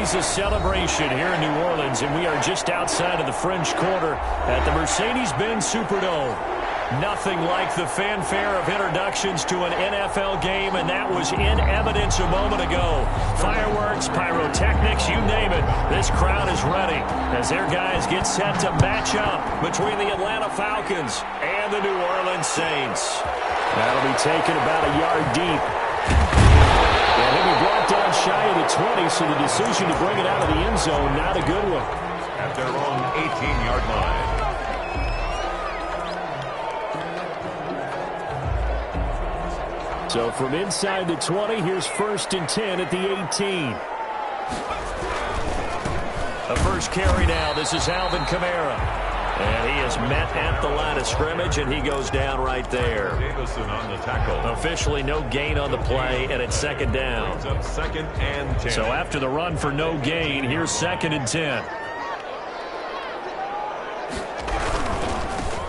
always a celebration here in New Orleans, and we are just outside of the French Quarter at the Mercedes-Benz Superdome. Nothing like the fanfare of introductions to an NFL game, and that was in evidence a moment ago. Fireworks, pyrotechnics, you name it. This crowd is ready as their guys get set to match up between the Atlanta Falcons and the New Orleans Saints. That'll be taken about a yard deep. And he'll be brought down shy of the 20, so the decision to bring it out of the end zone, not a good one. At their own 18-yard line. So from inside the 20, here's 1st and 10 at the 18. The first carry now. This is Alvin Kamara. And he is met at the line of scrimmage, and he goes down right there. Davison on the tackle. Officially no gain on the play, and it's 2nd down. It's up 2nd and 10. So after the run for no gain, here's 2nd and 10.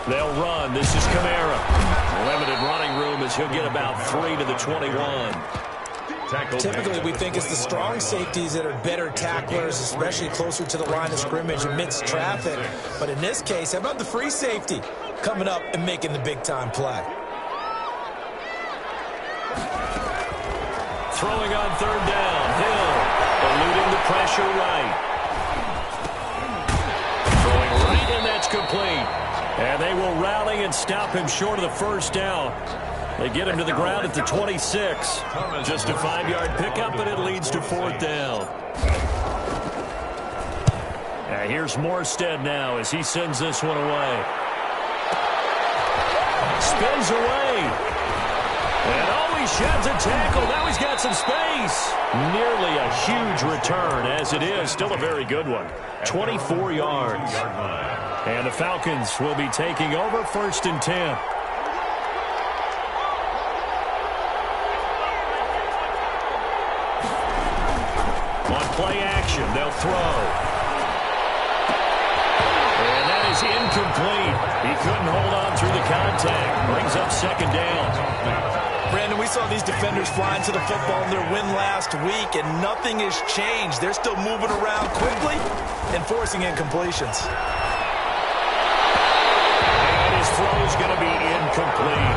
They'll run. This is Kamara. Limited running room as he'll get about 3 to the 21. Typically, we think it's the strong safeties that are better tacklers, especially closer to the line of scrimmage amidst traffic. But in this case, how about the free safety coming up and making the big-time play? Throwing on 3rd down. Hill eluding the pressure right. Throwing right, and that's complete. And they will rally and stop him short of the 1st down. They get him to the ground at the 26. Just a 5-yard pickup, but it leads to 4th down. Now here's Morstead now as he sends this one away. Spins away. And he sheds a tackle. Now he's got some space. Nearly a huge return as it is. Still a very good one. 24 yards. And the Falcons will be taking over 1st and 10. On play action, they'll throw. And that is incomplete. He couldn't hold on through the contact. Brings up 2nd down. Brandon, we saw these defenders flying to the football in their win last week, and nothing has changed. They're still moving around quickly and forcing incompletions. And his throw is going to be incomplete.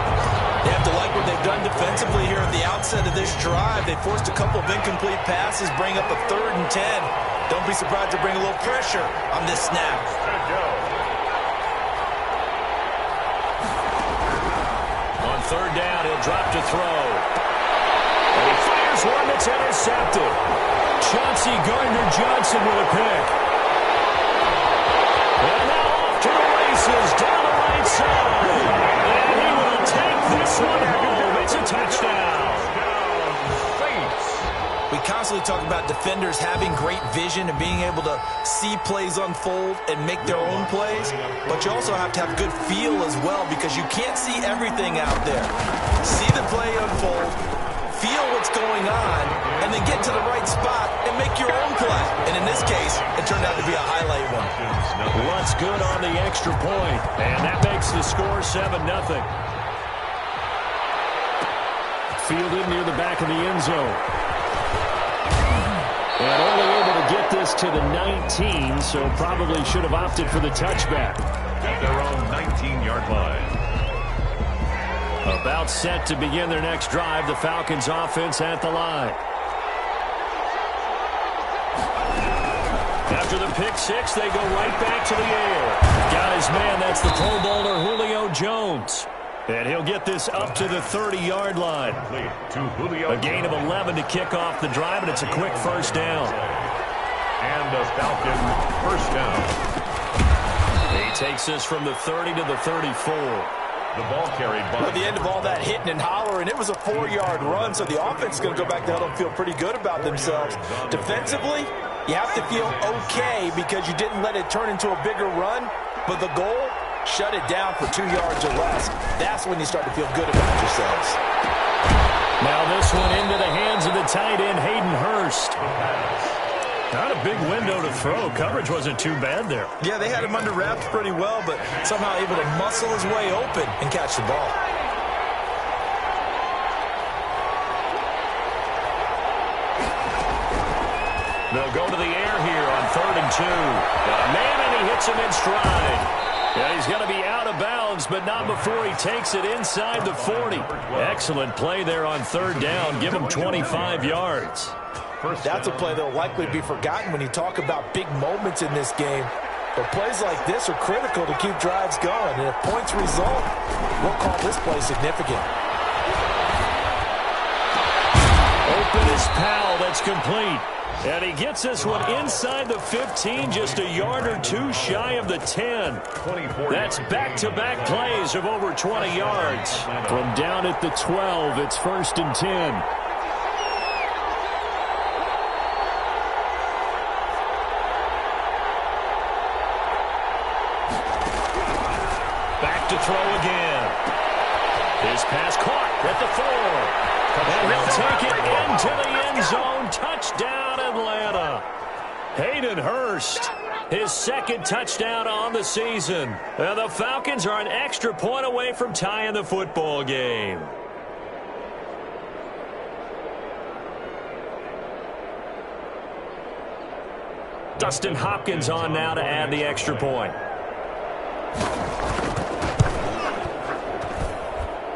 They have to like what they've done defensively here at the outset of this drive. They forced a couple of incomplete passes, bring up a 3rd and 10. Don't be surprised to bring a little pressure on this snap. On 3rd down, he'll drop to throw. And he fires one that's intercepted. Chauncey Gardner-Johnson with a pick. And now off to the races down the right side. And he will take this one home. It's a touchdown. We constantly talk about defenders having great vision and being able to see plays unfold and make their own plays, but you also have to have good feel as well because you can't see everything out there. See the play unfold, feel what's going on, and then get to the right spot and make your own play. And in this case, it turned out to be a highlight one. What's good on the extra point, and that makes the score 7-0. Fielded near the back of the end zone. And only able to get this to the 19, so probably should have opted for the touchback. At their own 19-yard line. About set to begin their next drive, the Falcons offense at the line. After the pick six, they go right back to the air. Got his man, that's the Pro Bowler Julio Jones. And he'll get this up to the 30-yard line. A gain of 11 to kick off the drive, and it's a quick 1st down. And a Falcon 1st down. He takes this from the 30 to the 34. The ball carried by. At the end of all that hitting and hollering, it was a 4-yard run, so the offense is going to go back to help them feel pretty good about themselves. Defensively, you have to feel okay because you didn't let it turn into a bigger run, but the goal, shut it down for 2 yards or less. That's when you start to feel good about yourselves. Now this one into the hands of the tight end, Hayden Hurst. Not a big window to throw. Coverage wasn't too bad there. Yeah, they had him under wraps pretty well, but somehow able to muscle his way open and catch the ball. They'll go to the air here on 3rd and 2. Got a man, and he hits him in stride. Yeah, he's going to be out of bounds, but not before he takes it inside the 40. Excellent play there on 3rd down. Give him 25 yards. That's a play that will likely be forgotten when you talk about big moments in this game. But plays like this are critical to keep drives going. And if points result, we'll call this play significant. Open is Powell. That's complete. And he gets this one inside the 15, just a yard or two shy of the 10. That's back-to-back plays of over 20 yards. From down at the 12, it's 1st and 10. Back to throw again. His pass caught at the 4. And he'll take it into the end zone. Touchdown, Atlanta. Hayden Hurst, his 2nd touchdown on the season. And the Falcons are an extra point away from tying the football game. Dustin Hopkins on now to add the extra point.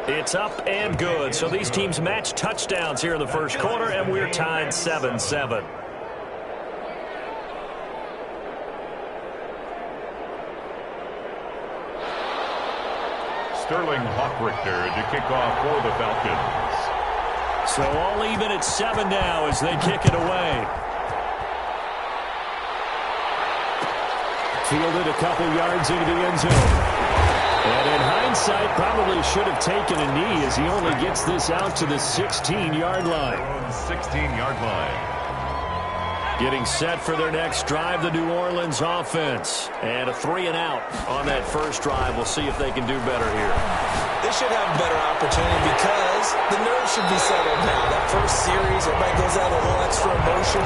It's up and good. So these teams match touchdowns here in the 1st quarter, and we're tied 7-7. Sterling Hockrichter to kick off for the Falcons. So all even at 7 now as they kick it away. Fielded a couple yards into the end zone. And in hindsight, probably should have taken a knee as he only gets this out to the 16-yard line. 16-yard line. Getting set for their next drive, the New Orleans offense. And a 3-and-out on that first drive. We'll see if they can do better here. They should have a better opportunity because the nerves should be settled now. That first series, everybody goes out with a little extra emotion.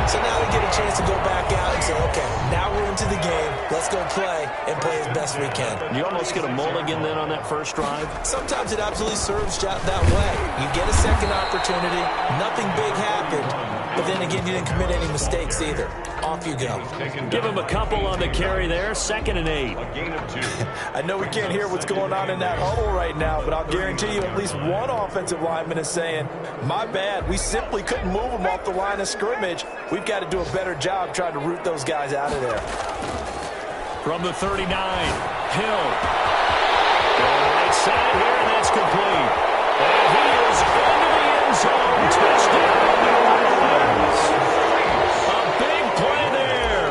So now they get a chance to go back out and say, okay, now we're into the game. Let's go play and play as best we can. You almost get a mulligan then on that first drive? Sometimes it absolutely serves that way. You get a second opportunity. Nothing big happened. But then again, you didn't commit any mistakes either. Off you go. Give him a couple on the carry there. 2nd and 8. A gain of 2. I know we can't hear what's going on in that huddle right now, but I'll guarantee you at least one offensive lineman is saying, my bad, we simply couldn't move them off the line of scrimmage. We've got to do a better job trying to root those guys out of there. From the 39, Hill. On the right side here, and that's complete. And he is into the end zone. Touchdown, New Orleans. A big play there.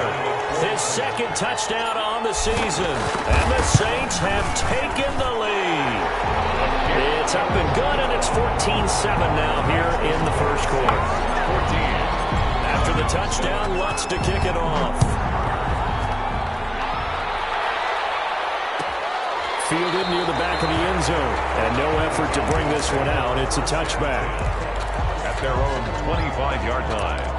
His 2nd touchdown on the season. And the Saints have taken the lead. It's up and good, and it's 14-7 now here in the 1st quarter. 14. After the touchdown, Lutz to kick it off. Fielded near the back of the end zone. And no effort to bring this one out. It's a touchback. At their own 25-yard line.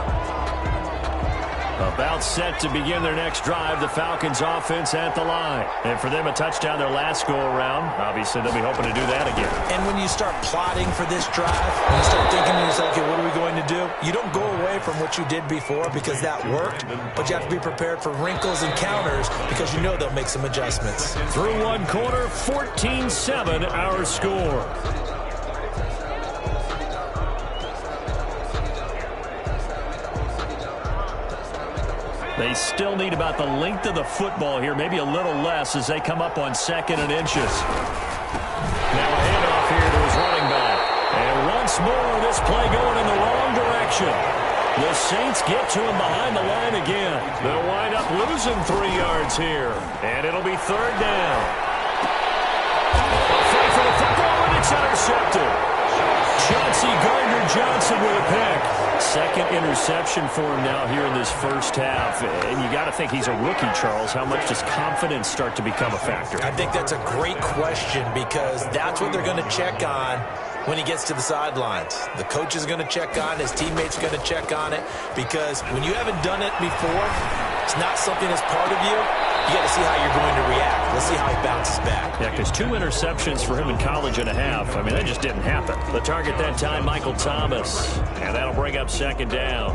About set to begin their next drive, the Falcons offense at the line. And for them, a touchdown their last go-around. Obviously, they'll be hoping to do that again. And when you start plotting for this drive, when you start thinking to yourself, okay, what are we going to do? You don't go away from what you did before because that worked, but you have to be prepared for wrinkles and counters because you know they'll make some adjustments. Through 1 quarter, 14-7 our score. They still need about the length of the football here, maybe a little less as they come up on 2nd and inches. Now a handoff here to his running back. And once more, this play going in the wrong direction. The Saints get to him behind the line again. They'll wind up losing 3 yards here. And it'll be 3rd down. A fight for the football, and it's intercepted. Chauncey Gardner-Johnson with a pick. 2nd interception for him now here in this first half. And you got to think he's a rookie, Charles. How much does confidence start to become a factor? I think that's a great question because that's what they're going to check on when he gets to the sidelines. The coach is going to check on it. His teammates are going to check on it because when you haven't done it before, it's not something that's part of you. You got to see how you're going to react. Let's see how he bounces back. Yeah, because 2 interceptions for him in college and a half. I mean, that just didn't happen. The target that time, Michael Thomas. And that'll bring up 2nd down.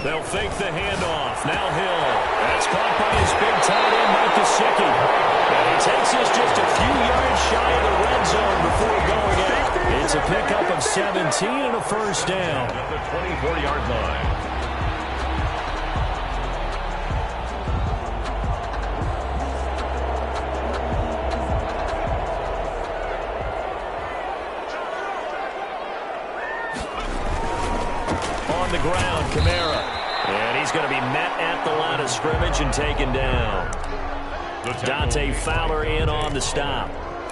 They'll fake the handoff. Now Hill. That's caught by his big tight end, Mike Gesicki. And he takes us just a few yards shy of the red zone before going out. It's a pickup of 17 and a first down. At the 24-yard line. On the ground, Kamara. And he's going to be met at the line of scrimmage and taken down. Dante Fowler in on the stop.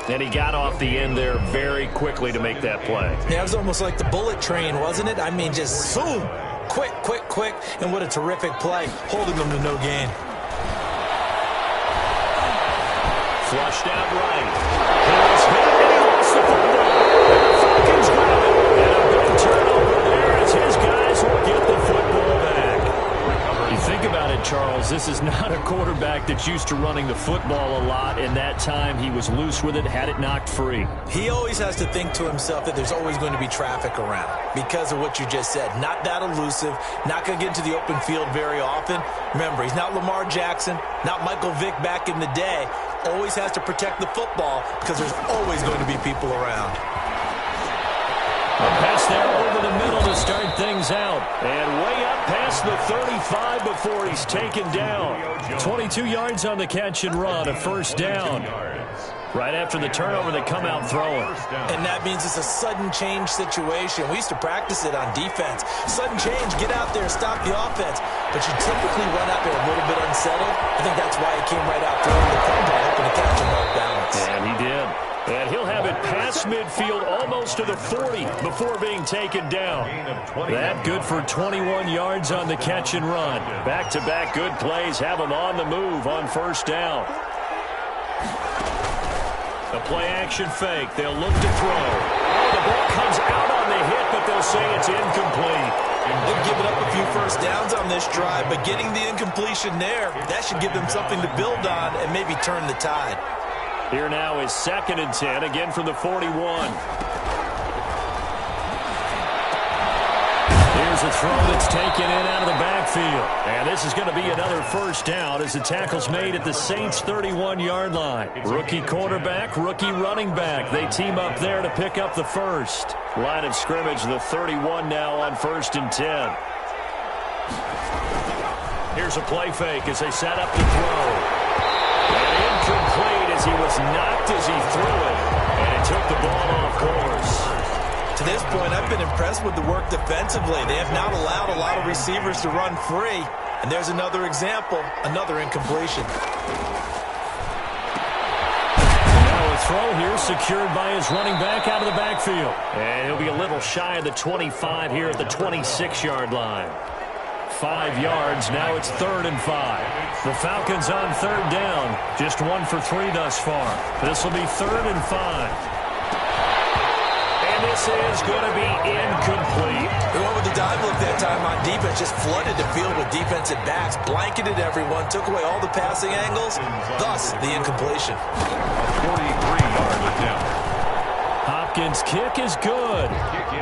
And he got off the end there very quickly to make that play. Yeah, it was almost like the bullet train, wasn't it? I mean, just zoom. Quick, quick, quick. And what a terrific play, holding them to no gain. Flushed out right. Here's hit, and he lost the football. And the Falcons grab it. And a big turnover there as his guys will get the football back. You think about it, Charles, this is not a quarterback that's used to running the football a lot, and that time he was loose with it, had it knocked free. He always has to think to himself that there's always going to be traffic around because of what you just said. Not that elusive, not going to get into the open field very often. Remember, he's not Lamar Jackson, not Michael Vick back in the day. Always has to protect the football because there's always going to be people around. A pass there over the middle to start things out. And way up past the 35 before he's taken down. 22 yards on the catch and run, a first down. Right after the turnover, they come out throwing. And that means it's a sudden change situation. We used to practice it on defense. Sudden change, get out there, stop the offense. But you typically run out there a little bit unsettled. I think that's why he came right out throwing the football, hoping to catch him off balance. And he did. And he'll have it past midfield almost to the 40 before being taken down. That good for 21 yards on the catch and run. Back-to-back good plays have him on the move on first down. The play-action fake. They'll look to throw. Oh, the ball comes out on the hit, but they'll say it's incomplete. They've given up a few first downs on this drive, but getting the incompletion there, that should give them something to build on and maybe turn the tide. Here now is 2nd and 10, again from the 41. Here's a throw that's taken in out of the backfield. And this is going to be another first down as the tackle's made at the Saints' 31-yard line. Rookie quarterback, rookie running back. They team up there to pick up the first. Line of scrimmage, the 31 now on 1st and 10. Here's a play fake as they set up to throw. And incomplete as he was knocked as he threw it. And it took the ball off course. To this point, I've been impressed with the work defensively. They have not allowed a lot of receivers to run free. And there's another example, another incompletion. Now a throw here secured by his running back out of the backfield. And he'll be a little shy of the 25 here at the 26-yard line. 5 yards, now it's 3rd and 5. The Falcons on 3rd down, just 1 for 3 thus far. This will be 3rd and 5. And this is going to be incomplete. They went with the dive look that time on defense, just flooded the field with defensive backs, blanketed everyone, took away all the passing angles, thus the incompletion. 43-yard attempt. Hopkins' kick is good.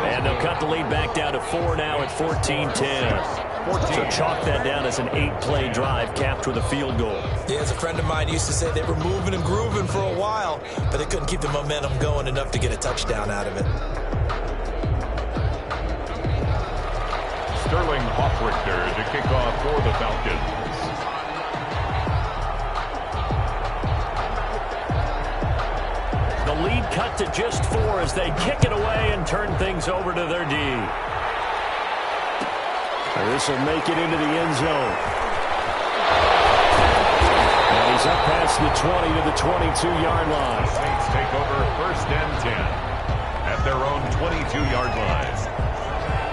And they'll cut the lead back down to 4 now at 14-10. So chalk that down as an 8-play drive capped with a field goal. Yeah, as a friend of mine used to say, they were moving and grooving for a while, but they couldn't keep the momentum going enough to get a touchdown out of it. Sterling Hoffrichter to kick off for the Falcons. The lead cut to just 4 as they kick it away and turn things over to their D. This will make it into the end zone. And he's up past the 20 to the 22-yard line. Saints take over 1st and 10 at their own 22-yard line.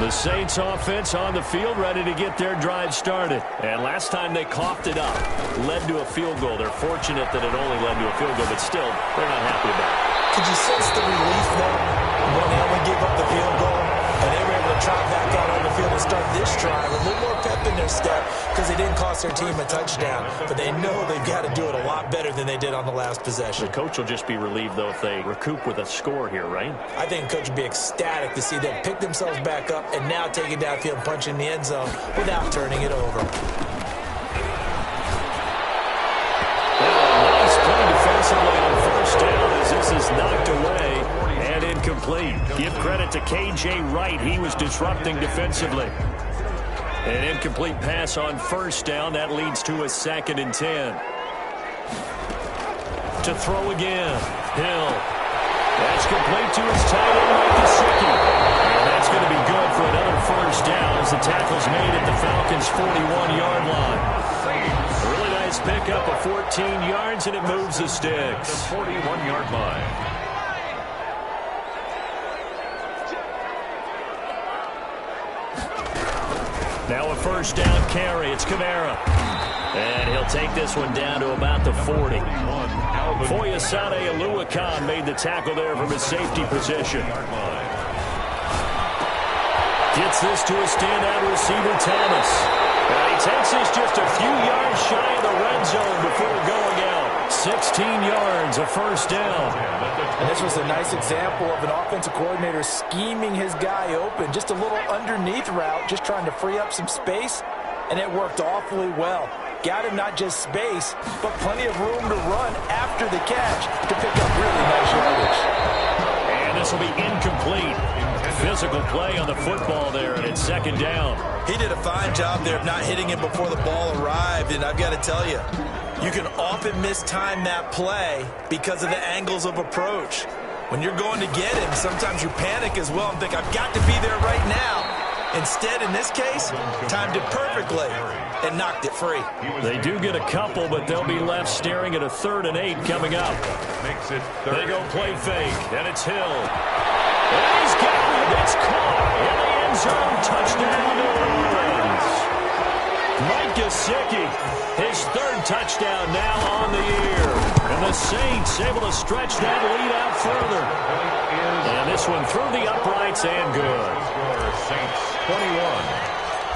The Saints offense on the field ready to get their drive started. And last time they coughed it up, led to a field goal. They're fortunate that it only led to a field goal, but still, they're not happy about it. Could you sense the relief, though, when they only gave up the field goal? And they were able to trot back out on the field and start this drive. A little more pep in their step because they didn't cause cost their team a touchdown, but they know they've got to do it a lot better than they did on the last possession. The coach will just be relieved, though, if they recoup with a score here, right? I think the coach would be ecstatic to see them pick themselves back up and now take it downfield and punch in the end zone without turning it over. Nice play defensively on first down as this is knocked away and incomplete. Give credit to K.J. Wright. He was disrupting defensively. An incomplete pass on first down. That leads to a 2nd and 10. To throw again. Hill. That's complete to his tight end, Mike Gesicki. And that's going to be good for another first down as the tackle's made at the Falcons' 41-yard line. A really nice pickup of 14 yards, and it moves the sticks. The 41-yard line. Now a first down carry. It's Kamara. And he'll take this one down to about the 40. Foyesade Oluwakan made the tackle there from his safety position. Gets this to a standout receiver, Thomas. And he takes this just a few yards shy of the red zone before going out. 16 yards, a first down. And this was a nice example of an offensive coordinator scheming his guy open. Just a little underneath route, just trying to free up some space, and it worked awfully well. Got him not just space, but plenty of room to run after the catch to pick up really nice yardage. And this will be incomplete. Physical play on the football there, and it's 2nd down. He did a fine job there of not hitting him before the ball arrived, and I've got to tell you, you can often mistime that play because of the angles of approach. When you're going to get him, sometimes you panic as well and think, I've got to be there right now. Instead, in this case, timed it perfectly and knocked it free. They do get a couple, but they'll be left staring at a 3rd and 8 coming up. Makes it They go play fake, and it's Hill. And he's got it. It's caught in the end zone. Touchdown, New Orleans. Mike Gesicki, his 3rd touchdown now on the year. And the Saints able to stretch that lead out further. And this one through the uprights and good. Saints 21.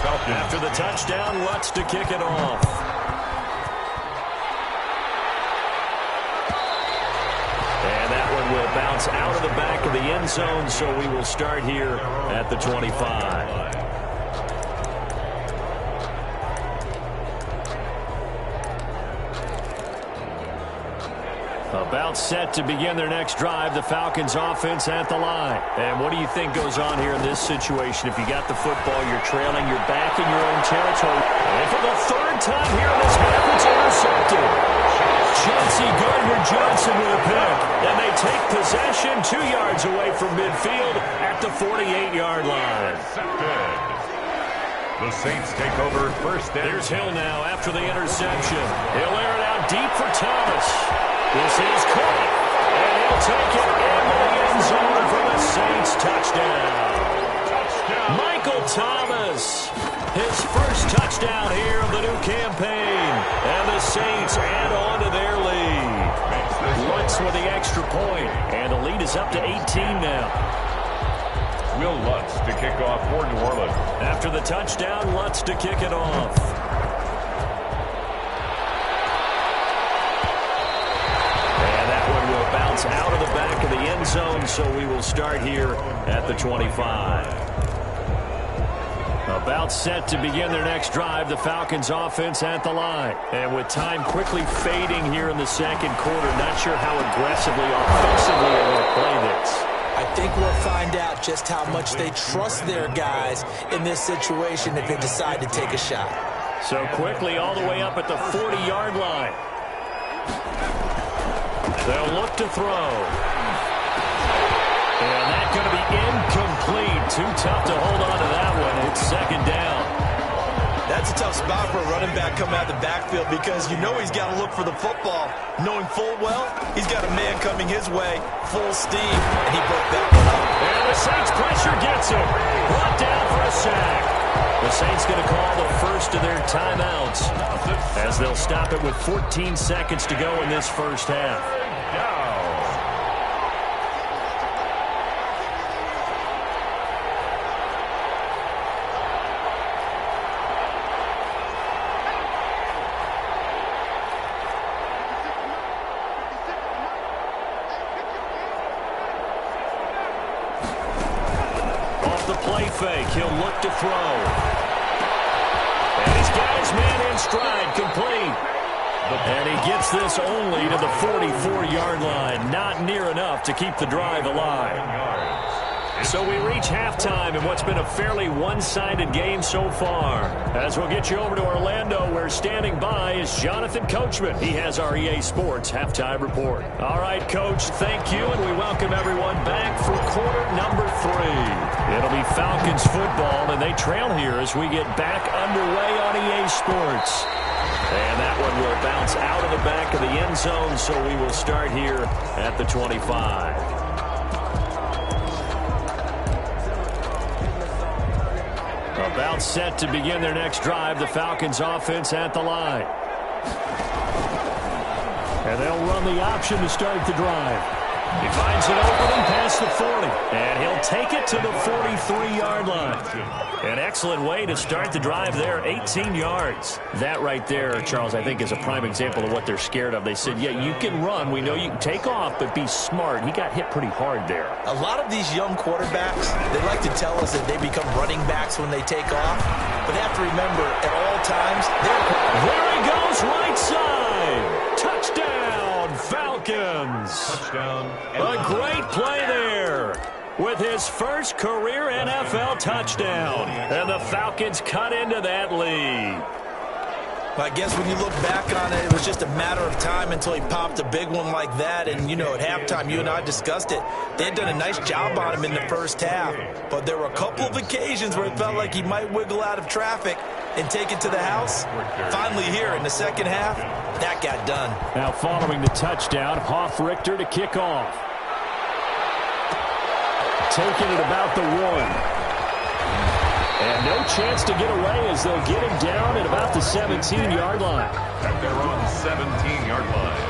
Falcons. After the touchdown, Lutz to kick it off. And that one will bounce out of the back of the end zone, so we will start here at the 25. About set to begin their next drive, the Falcons offense at the line. And what do you think goes on here in this situation? If you got the football, you're trailing, you're back in your own territory. And for the 3rd time here in this half, it's intercepted. Chauncey Gardner-Johnson with a pick. And they take possession 2 yards away from midfield at the 48-yard line. The Saints take over first down. Here's Hill now after the interception. He'll air it out deep for Thomas. This is caught, and he'll take it into the end zone for the Saints touchdown. Michael Thomas, his first touchdown here of the new campaign, and the Saints add on to their lead. Lutz with the extra point, and the lead is up to 18 now. Will Lutz to kick off for New Orleans. After the touchdown, Lutz to kick it off. Bounce out of the back of the end zone, so we will start here at the 25. About set to begin their next drive, the Falcons offense at the line. And with time quickly fading here in the 2nd quarter, not sure how aggressively, offensively they will play this. I think we'll find out just how much they trust their guys in this situation if they decide to take a shot. So quickly all the way up at the 40-yard line. They'll look to throw. And that's going to be incomplete. Too tough to hold on to that one. It's 2nd down. That's a tough spot for a running back coming out of the backfield because you know he's got to look for the football. Knowing full well, he's got a man coming his way, full steam, and he broke that one up. And the Saints pressure gets him. Brought down for a sack. The Saints going to call the first of their timeouts as they'll stop it with 14 seconds to go in this first half. off the play fake. He'll look to throw. And he's got his man in stride, complete. And he gets this only to the 44-yard line. Not near enough to keep the drive alive. So we reach halftime in what's been a fairly one-sided game so far. As we'll get you over to Orlando, where standing by is Jonathan Coachman. He has our EA Sports halftime report. All right, Coach, thank you, and we welcome everyone back for quarter number 3. It'll be Falcons football, and they trail here as we get back underway on EA Sports. And that one will bounce out of the back of the end zone, so we will start here at the 25. About set to begin their next drive, the Falcons offense at the line. And they'll run the option to start the drive. He finds an opening past the 40, and he'll take it to the 43-yard line. An excellent way to start the drive there, 18 yards. That right there, Charles, I think is a prime example of what they're scared of. They said, yeah, you can run. We know you can take off, but be smart. He got hit pretty hard there. A lot of these young quarterbacks, they like to tell us that they become running backs when they take off. But they have to remember, at all times, there he goes, right side. Touchdown, Falcons. Touchdown. A great play there with his first career NFL touchdown. And the Falcons cut into that lead. I guess when you look back on it, it was just a matter of time until he popped a big one like that. And, you know, at halftime, you and I discussed it. They had done a nice job on him in the first half. But there were a couple of occasions where it felt like he might wiggle out of traffic and take it to the house. Finally here in the second half, that got done. Now following the touchdown, Hoff-Richter to kick off. Taking it about the 1. And no chance to get away as they'll get him down at about the 17-yard line. At their own 17-yard line.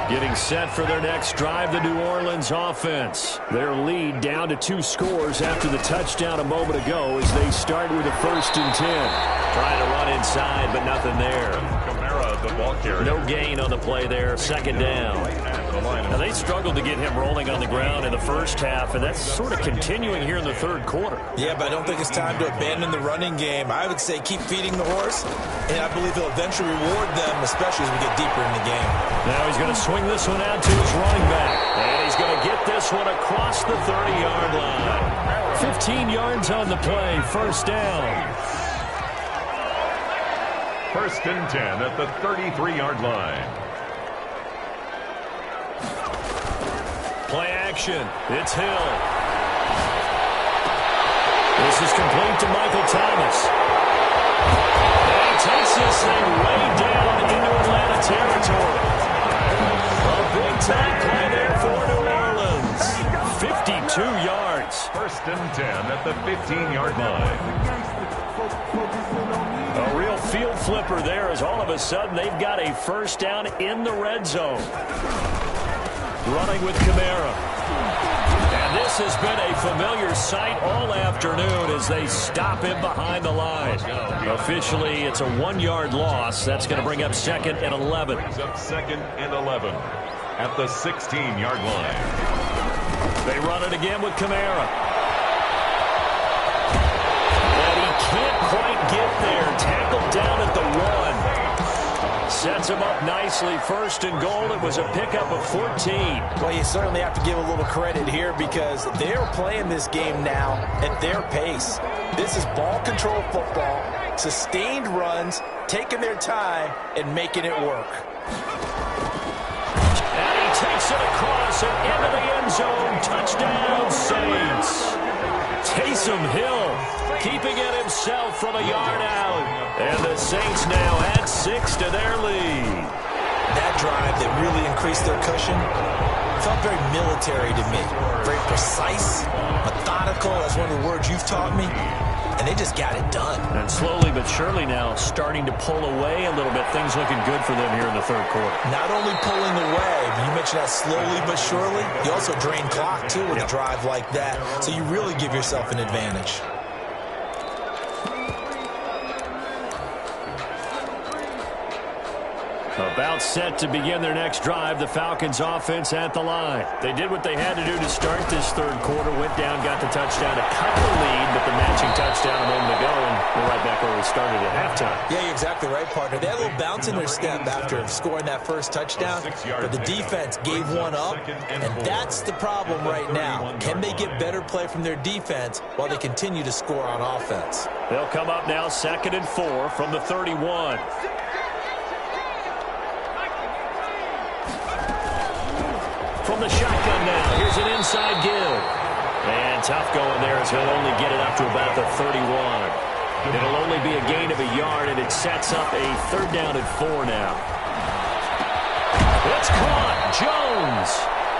Getting set for their next drive, the New Orleans offense. Their lead down to 2 scores after the touchdown a moment ago as they start with a 1st and 10. Trying to run inside, but nothing there. Kamara, the ball carrier. No gain on the play there, 2nd down. Now, they struggled to get him rolling on the ground in the first half, and that's sort of continuing here in the 3rd quarter. Yeah, but I don't think it's time to abandon the running game. I would say keep feeding the horse, and I believe he'll eventually reward them, especially as we get deeper in the game. Now he's going to swing this one out to his running back, and he's going to get this one across the 30-yard line. 15 yards on the play, 1st down. 1st and 10 at the 33-yard line. Play action. It's Hill. This is complete to Michael Thomas. And he takes this thing way down into Atlanta territory. A big-time play there for New Orleans. 52 yards. 1st and 10 at the 15-yard line. A real field flipper there as all of a sudden they've got a 1st down in the red zone. Running with Kamara. And this has been a familiar sight all afternoon as they stop him behind the line. Officially, it's a 1-yard loss. That's going to bring up 2nd and 11. Brings up 2nd and 11 at the 16-yard line. They run it again with Kamara. And he can't quite get there. Tackled down at the 1. Sets him up nicely. 1st and goal. It was a pickup of 14. Well, you certainly have to give a little credit here because they're playing this game now at their pace. This is ball control football, sustained runs, taking their time, and making it work. And he takes it across and into the end zone. Touchdown, Saints. Taysom Hill keeping it himself from a yard out. And the Saints now add 6 to their lead. That drive that really increased their cushion felt very military to me. Very precise, methodical. That's one of the words you've taught me. And they just got it done. And slowly but surely now starting to pull away a little bit. Things looking good for them here in the 3rd quarter. Not only pulling away, but you mentioned that slowly but surely. You also drain clock, too, with a drive like that. So you really give yourself an advantage. About set to begin their next drive, the Falcons offense at the line. They did what they had to do to start this third quarter, went down, got the touchdown, a couple lead, but the matching touchdown a moment ago, and we're right back where we started at halftime. Yeah, you're exactly right, partner. They had a little bounce in their step after scoring that first touchdown, but the defense gave one up, and that's the problem right now. Can they get better play from their defense while they continue to score on offense? They'll come up now 2nd and 4 from the 31. From the shotgun now, here's an inside give. And tough going there as he'll only get it up to about the 31. It'll only be a gain of a yard, and it sets up a 3rd down and 4 now. It's caught, Jones.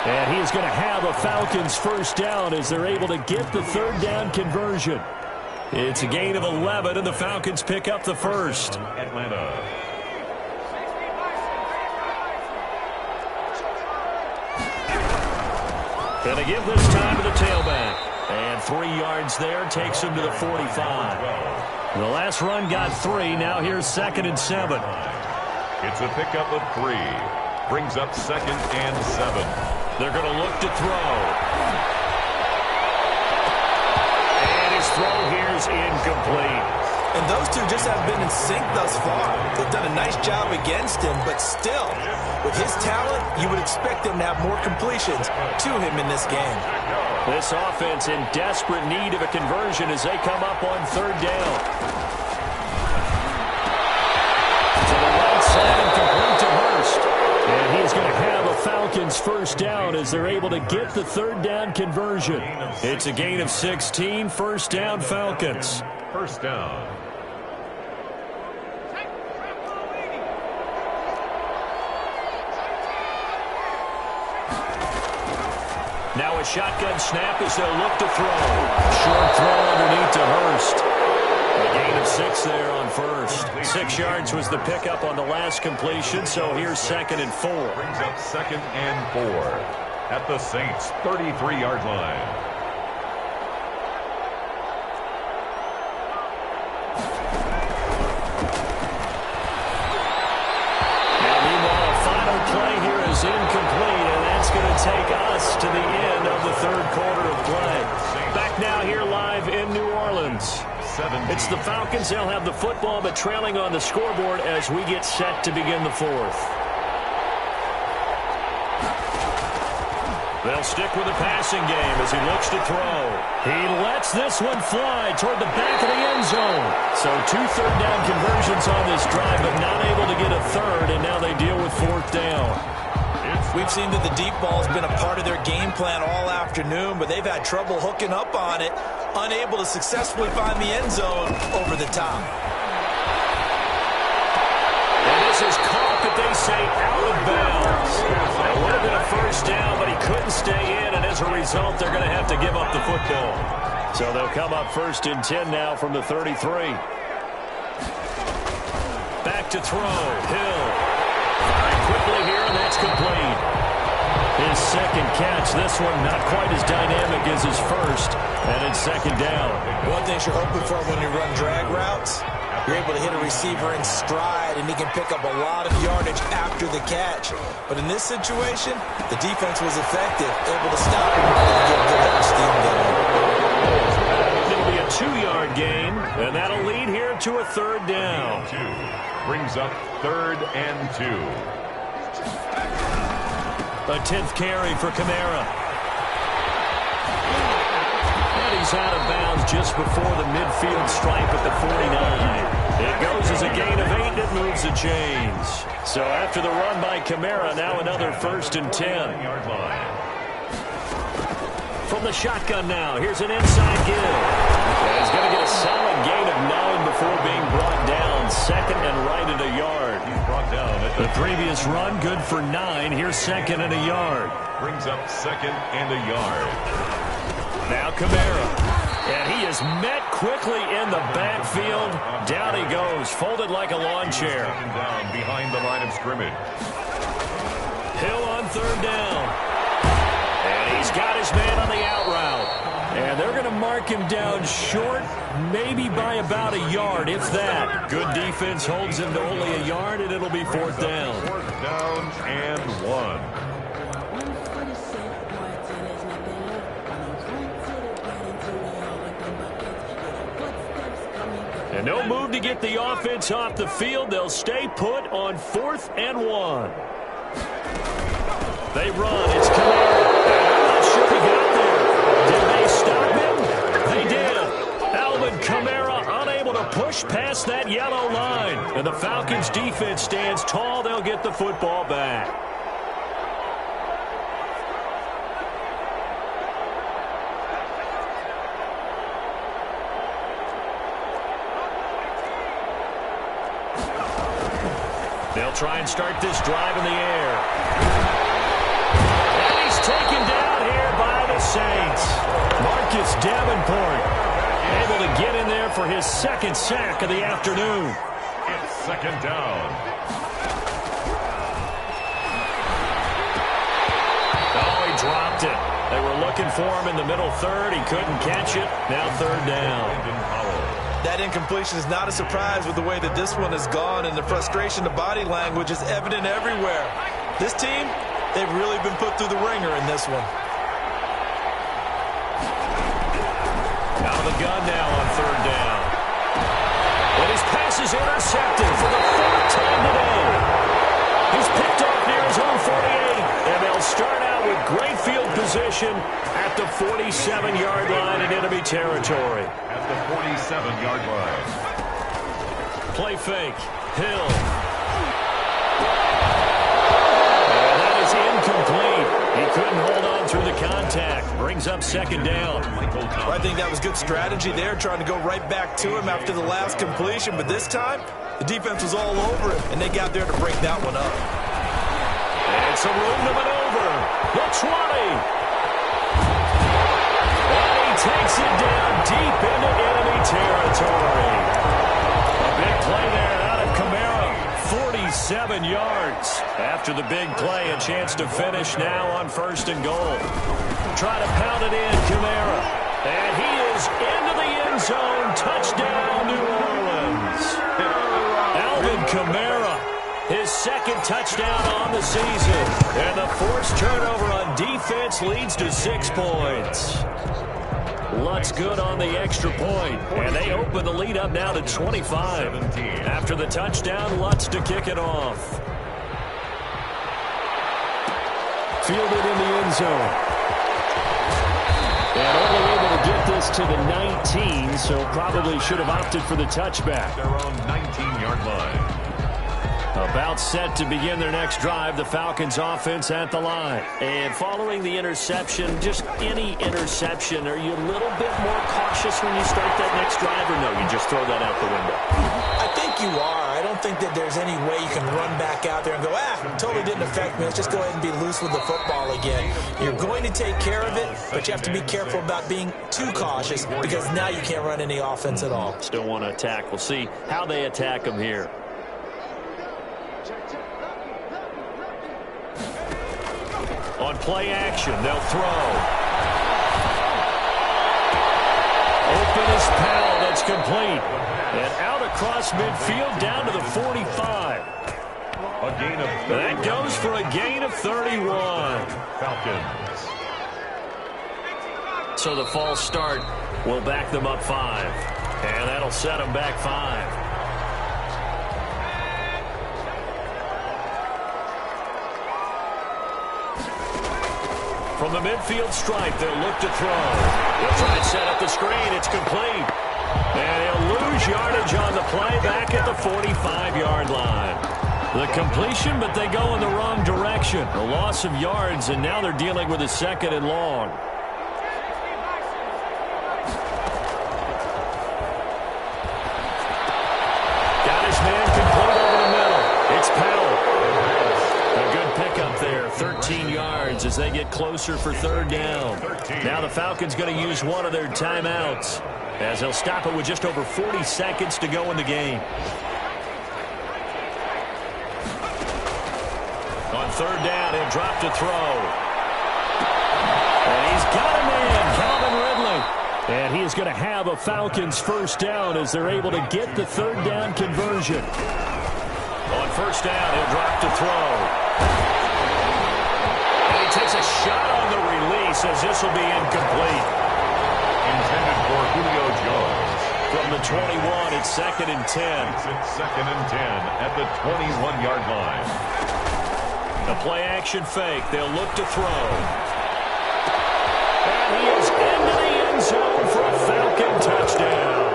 And he is going to have a Falcons 1st down as they're able to get the 3rd down conversion. It's a gain of 11, and the Falcons pick up the 1st. Atlanta. And they give this time to the tailback. And 3 yards there takes him to the 45. The last run got 3. Now here's 2nd and 7. It's a pickup of 3. Brings up 2nd and 7. They're going to look to throw. And his throw here is incomplete. And those two just have been in sync thus far. They've done a nice job against him, but still, with his talent, you would expect them to have more completions to him in this game. This offense in desperate need of a conversion as they come up on 3rd down. To the right side and complete to Hurst. And he's going to have a Falcons 1st down as they're able to get the 3rd down conversion. It's a gain of 16, 1st down Falcons. 1st down. Now a shotgun snap as they'll look to throw. Short throw underneath to Hurst. A gain of 6 there on 1st. 6 yards was the pickup on the last completion, so here's 2nd and 4. Brings up 2nd and 4 at the Saints' 33-yard line. Incomplete, and that's going to take us to the end of the 3rd quarter of play. Back now here live in New Orleans. It's the Falcons. They'll have the football, but trailing on the scoreboard as we get set to begin the 4th. They'll stick with the passing game as he looks to throw. He lets this one fly toward the back of the end zone. So 2 3rd down conversions on this drive, but not able to get a 3rd, and now they deal with 4th down. We've seen that the deep ball has been a part of their game plan all afternoon, but they've had trouble hooking up on it, unable to successfully find the end zone over the top. And this is caught, but they say out of bounds. It would have been a 1st down, but he couldn't stay in, and as a result, they're going to have to give up the football. So they'll come up 1st and 10 now from the 33. Back to throw. Hill. Quickly here, and that's complete. His 2nd catch. This one not quite as dynamic as his 1st, and it's 2nd down. One thing you're hoping for when you run drag routes, you're able to hit a receiver in stride, and he can pick up a lot of yardage after the catch. But in this situation, the defense was effective, able to stop him before he get good steam going. It'll be a 2-yard gain, and that'll lead here to a 3rd down. Brings up 3rd and 2. A 10th carry for Kamara. And he's out of bounds just before the midfield stripe at the 49. It goes as a gain of 8, and it moves the chains. So after the run by Kamara, now another 1st and 10. From the shotgun now, here's an inside give. And he's going to get a solid gain of 9 before being brought down. 2nd and right at a yard. He's brought down at the previous run, good for 9. Here's 2nd and a yard. Brings up 2nd and a yard. Now Kamara. And he is met quickly in the backfield. Down he goes, folded like a lawn chair. Down behind the line of scrimmage. Hill on 3rd down. And he's got his man on the out route. And they're going to mark him down short, maybe by about a yard, if that. Good defense holds him to only a yard, and it'll be 4th down. 4th down and 1. And no move to get the offense off the field. They'll stay put on 4th and 1. They run. It's Kamara. I'm not sure he got there. Did they stop him? They did. Alvin Kamara unable to push past that yellow line. And the Falcons defense stands tall. They'll get the football back. They'll try and start this drive in the air. And he's taken down here by the Saints. Marcus Davenport able to get in there for his 2nd sack of the afternoon. It's 2nd down. Oh, he dropped it. They were looking for him in the middle 3rd. He couldn't catch it. Now 3rd down. That incompletion is not a surprise with the way that this one has gone, and the frustration, the body language is evident everywhere. This team, they've really been put through the ringer in this one. Out of the gun now on 3rd down. And his pass is intercepted for the 4th time today. He's picked off near his own 48, and they'll start out with great field position at the 47-yard line in enemy territory. At the 47-yard line. Play fake. Hill. And that is incomplete. He couldn't hold on through the contact. Brings up 2nd down. I think that was good strategy there, trying to go right back to him after the last completion. But this time, the defense was all over him, and they got there to break that one up. And some room to maneuver. The 20. Takes it down deep into enemy territory. A big play there out of Kamara. 47 yards. After the big play, a chance to finish now on 1st and goal. Try to pound it in, Kamara. And he is into the end zone. Touchdown, New Orleans. Alvin Kamara, his 2nd touchdown on the season. And the forced turnover on defense leads to 6 points. Lutz good on the extra point, and they open the lead up now to 25. After the touchdown, Lutz to kick it off. Fielded in the end zone. And only able to get this to the 19, so probably should have opted for the touchback. Their own 19-yard line. About set to begin their next drive, the Falcons offense at the line. And following the interception, just any interception, are you a little bit more cautious when you start that next drive, or no, you just throw that out the window? I think you are. I don't think that there's any way you can run back out there and go, totally didn't affect me. Let's just go ahead and be loose with the football again. You're going to take care of it, but you have to be careful about being too cautious because now you can't run any offense at all. Still want to attack. We'll see how they attack them here. On play action, they'll throw. Open is Powell, that's complete. And out across midfield down to the 45. A gain of 31. That goes for a gain of 31. Falcons. So the false start will back them up 5. And that'll set them back 5. From the midfield stripe, they'll look to throw. They'll try and set up the screen. It's complete. And he'll lose yardage on the play back at the 45-yard line. The completion, but they go in the wrong direction. A loss of yards, and now they're dealing with a 2nd and long. Got his man complete over the middle. It's Powell. A good pickup there, 13 yards as they get closer for 3rd down. Now the Falcons going to use one of their timeouts as they'll stop it with just over 40 seconds to go in the game. On 3rd down, he'll drop to throw. And he's got him in, Calvin Ridley. And he is going to have a Falcons first down as they're able to get the third down conversion. On first down, he'll drop to throw. And he takes a shot on the release as this will be incomplete. Intended for Julio Jones. From the 21, it's 2nd and 10. It's 2nd and 10 at the 21-yard line. The play-action fake. They'll look to throw. And he is into the end zone for a Falcon touchdown.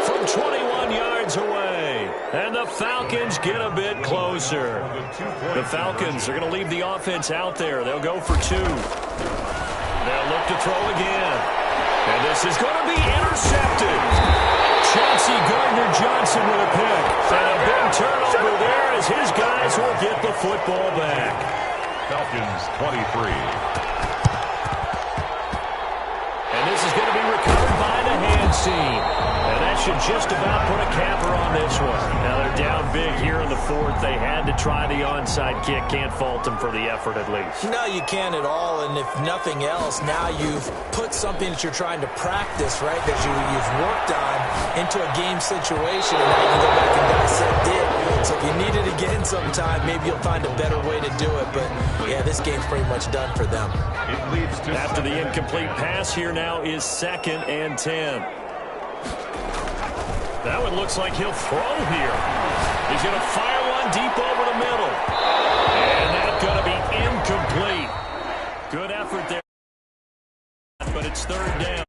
From 21 yards away. And the Falcons get a bit closer. The Falcons are going to leave the offense out there. They'll go for 2. They'll look to throw again. And this is going to be intercepted. Chauncey Gardner-Johnson with a pick. And a big turnover there as his guys will get the football back. Falcons 23. And this is going to be recovered by the hands team. And that should just about put a capper on this one. Now they're down big here in the 4th. They had to try the onside kick. Can't fault them for the effort at least. No, you can't at all. And if nothing else, now you've put something that you're trying to practice, right, that you've worked on into a game situation. And now you can go back and dissect it. So if you need it again sometime, maybe you'll find a better way to do it. But, yeah, this game's pretty much done for them. It leads to after the incomplete pass here now is 2nd and 10. That one looks like he'll throw here. He's going to fire one deep over the middle. And that's going to be incomplete. Good effort there. But it's 3rd down.